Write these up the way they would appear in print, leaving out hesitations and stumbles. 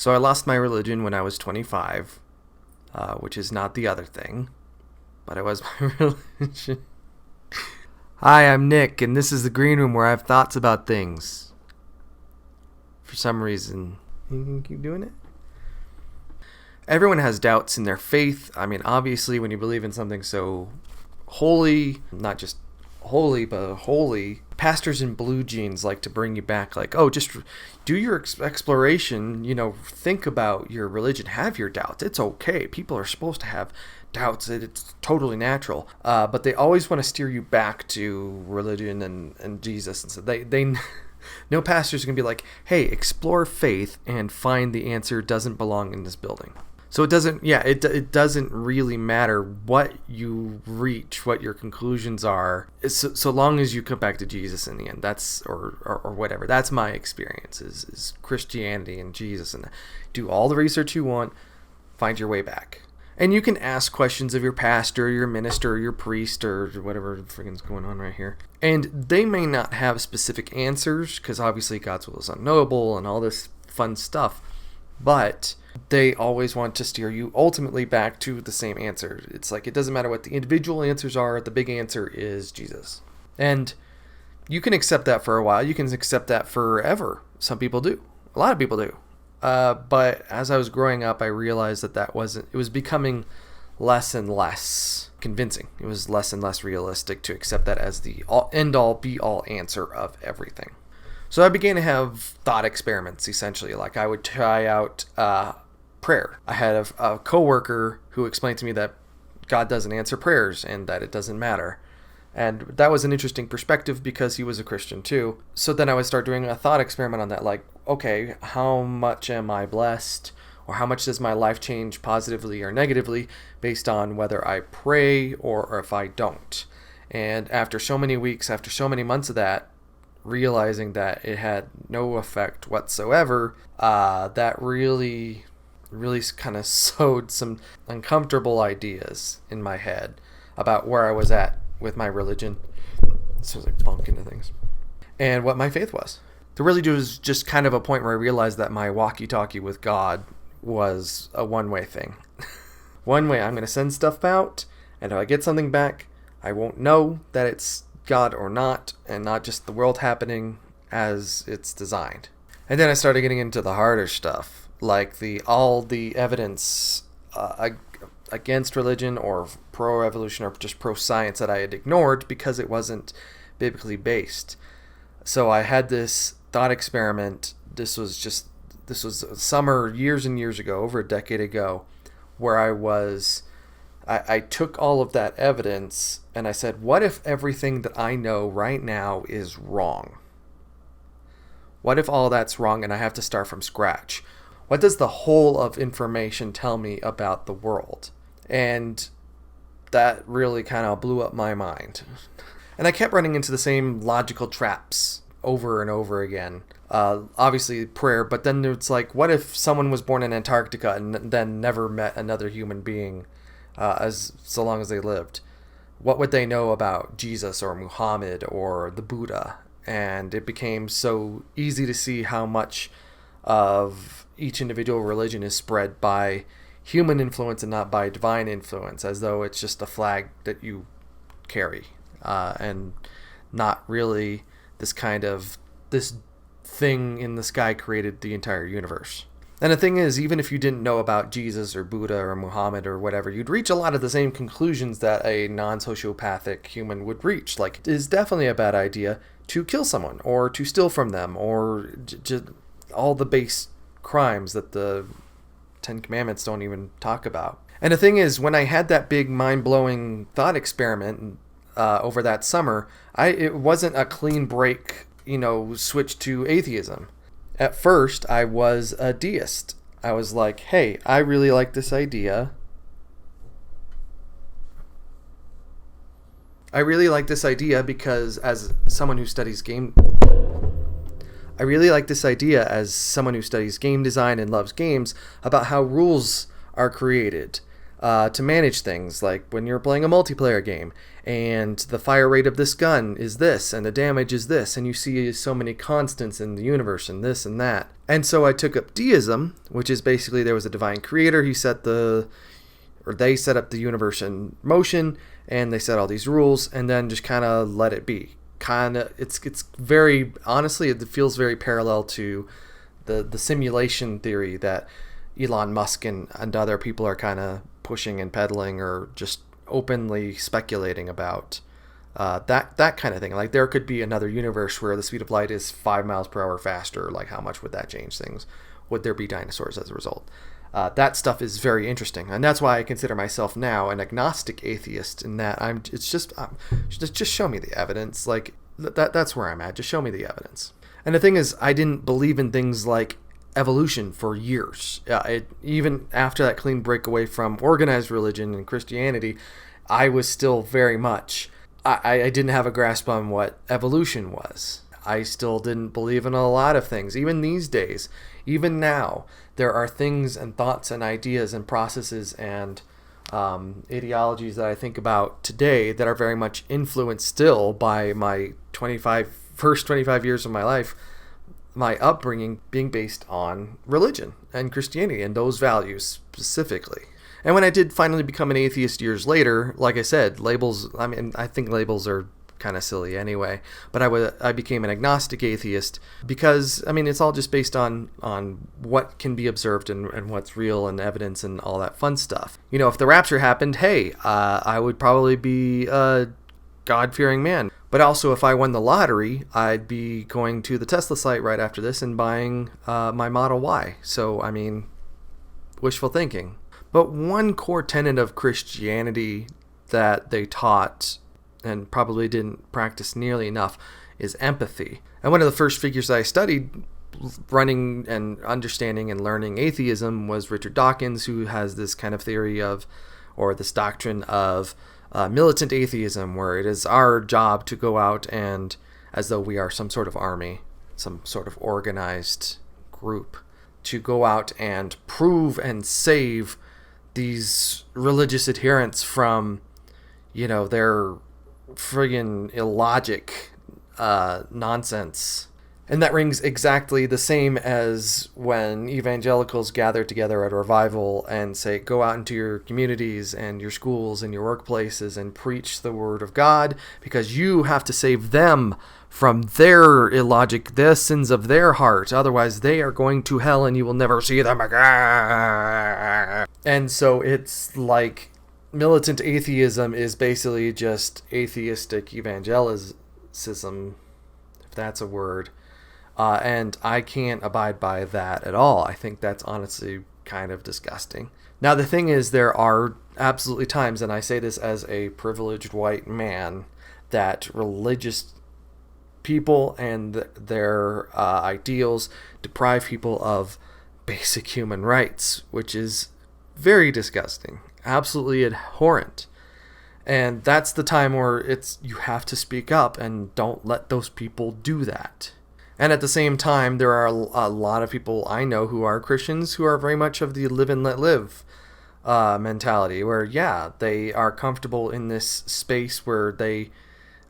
So I lost my religion when I was 25, which is not the other thing, but it was my religion. Hi, I'm Nick, and this is the green room where I have thoughts about things. For some reason, you can keep doing it. Everyone has doubts in their faith. I mean, obviously, when you believe in something so holy, not just holy, but holy, pastors in blue jeans like to bring you back like, oh, just do your exploration, think about your religion, have your doubts. It's okay. People are supposed to have doubts. It's totally natural. But they always want to steer you back to religion and Jesus. And so they no pastor's going to be like, hey, explore faith and find the answer doesn't belong in this building. So it doesn't really matter what you reach, what your conclusions are, so long as you come back to Jesus in the end. That's or whatever. That's my experience is Christianity and Jesus, and do all the research you want, find your way back. And you can ask questions of your pastor, your minister, your priest, or whatever friggin's going on right here. And they may not have specific answers, because obviously God's will is unknowable and all this fun stuff. But they always want to steer you ultimately back to the same answer. It's like it doesn't matter what the individual answers are. The big answer is Jesus. And you can accept that for a while. You can accept that forever. Some people do. A lot of people do. But as I was growing up, I realized that it was becoming less and less convincing. It was less and less realistic to accept that as the end-all, be-all answer of everything. So I began to have thought experiments, essentially. Like I would try out prayer. I had a coworker who explained to me that God doesn't answer prayers and that it doesn't matter. And that was an interesting perspective because he was a Christian too. So then I would start doing a thought experiment on that. Like, okay, how much am I blessed? Or how much does my life change positively or negatively based on whether I pray or if I don't? And after so many weeks, after so many months of that, realizing that it had no effect whatsoever, that really kind of sowed some uncomfortable ideas in my head about where I was at with my religion. So I was like bump into things. And what my faith was. There really was just kind of a point where I realized that my walkie-talkie with God was a one-way thing. One way, I'm going to send stuff out, and if I get something back, I won't know that it's God or not, and not just the world happening as it's designed. And then I started getting into the harder stuff, like all the evidence against religion or pro-evolution or just pro-science that I had ignored because it wasn't biblically based. So I had this thought experiment. This was a summer years and years ago, over a decade ago, where I took all of that evidence and I said, what if everything that I know right now is wrong? What if all that's wrong and I have to start from scratch? What does the whole of information tell me about the world? And that really kind of blew up my mind. And I kept running into the same logical traps over and over again. Obviously prayer, but then it's like, what if someone was born in Antarctica and then never met another human being so long as they lived? What would they know about Jesus or Muhammad or the Buddha? And it became so easy to see how much of each individual religion is spread by human influence and not by divine influence, as though it's just a flag that you carry, and not really this thing in the sky created the entire universe. And the thing is, even if you didn't know about Jesus or Buddha or Muhammad or whatever, you'd reach a lot of the same conclusions that a non-sociopathic human would reach. Like, it is definitely a bad idea to kill someone or to steal from them or all the base crimes that the Ten Commandments don't even talk about. And the thing is, when I had that big mind-blowing thought experiment over that summer, it wasn't a clean break, switch to atheism. At first, I was a deist. I was like, hey, I really like this idea. I really like this idea because as someone who studies game design and loves games, about how rules are created. to manage things, like when you're playing a multiplayer game and the fire rate of this gun is this and the damage is this, and you see so many constants in the universe and this and that. And so I took up deism, which is basically there was a divine creator. They set up the universe in motion, and they set all these rules and then just kind of let it be. It's very, honestly, it feels very parallel to the simulation theory that Elon Musk and other people are kind of pushing and peddling, or just openly speculating about that kind of thing. Like, there could be another universe where the speed of light is 5 miles per hour faster. Like, how much would that change things? Would there be dinosaurs as a result? That stuff is very interesting, and that's why I consider myself now an agnostic atheist. In that just show me the evidence. Like, that's where I'm at. Just show me the evidence. And the thing is, I didn't believe in things like evolution for years. Even after that clean break away from organized religion and Christianity, I was still very much, I didn't have a grasp on what evolution was. I still didn't believe in a lot of things. Even these days, even now, there are things and thoughts and ideas and processes and ideologies that I think about today that are very much influenced still by my first 25 years of my life, my upbringing being based on religion and Christianity and those values specifically. And when I did finally become an atheist years later, like I said, I think labels are kind of silly anyway, but I became an agnostic atheist because, it's all just based on what can be observed and what's real and evidence and all that fun stuff. If the rapture happened, hey, I would probably be a God-fearing man. But also, if I won the lottery, I'd be going to the Tesla site right after this and buying my Model Y. So, wishful thinking. But one core tenet of Christianity that they taught and probably didn't practice nearly enough is empathy. And one of the first figures I studied running and understanding and learning atheism was Richard Dawkins, who has this kind of theory of, or this doctrine of, militant atheism, where it is our job to go out and, as though we are some sort of army, some sort of organized group, to go out and prove and save these religious adherents from, their friggin' illogic nonsense. And that rings exactly the same as when evangelicals gather together at a revival and say, go out into your communities and your schools and your workplaces and preach the word of God, because you have to save them from their illogic, the sins of their heart. Otherwise, they are going to hell and you will never see them again. And so it's like militant atheism is basically just atheistic evangelicism, if that's a word. And I can't abide by that at all. I think that's honestly kind of disgusting. Now, the thing is, there are absolutely times, and I say this as a privileged white man, that religious people and their ideals deprive people of basic human rights, which is very disgusting, absolutely abhorrent. And that's the time where you have to speak up and don't let those people do that. And at the same time, there are a lot of people I know who are Christians who are very much of the live and let live mentality, where, they are comfortable in this space where they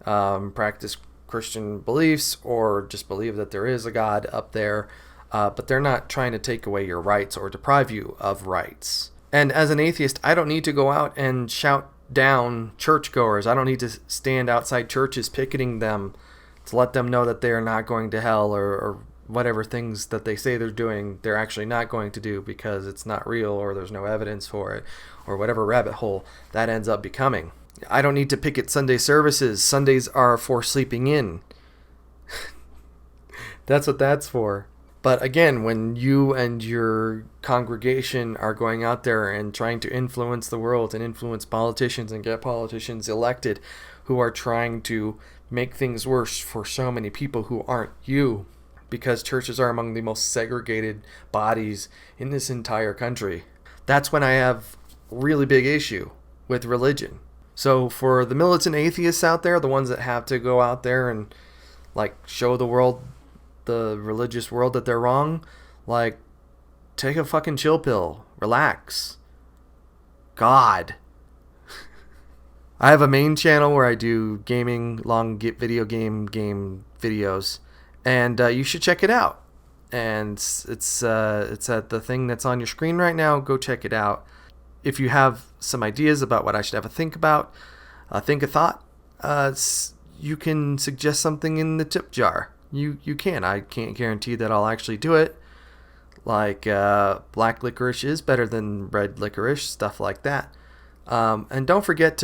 practice Christian beliefs or just believe that there is a God up there, but they're not trying to take away your rights or deprive you of rights. And as an atheist, I don't need to go out and shout down churchgoers. I don't need to stand outside churches picketing them to let them know that they are not going to hell, or whatever things that they say they're doing, they're actually not going to do because it's not real or there's no evidence for it, or whatever rabbit hole that ends up becoming. I don't need to picket Sunday services. Sundays are for sleeping in. That's what that's for. But again, when you and your congregation are going out there and trying to influence the world and influence politicians and get politicians elected who are trying to make things worse for so many people who aren't you, because churches are among the most segregated bodies in this entire country, that's when I have really big issue with religion. So for the militant atheists out there, the ones that have to go out there and show the world, the religious world, that they're wrong, take a fucking chill pill, relax, God. I have a main channel where I do gaming, long video game videos, and you should check it out. And it's at the thing that's on your screen right now. Go check it out. If you have some ideas about what I should have a think about, think a thought, you can suggest something in the tip jar. You can. I can't guarantee that I'll actually do it. Like black licorice is better than red licorice, stuff like that. And don't forget to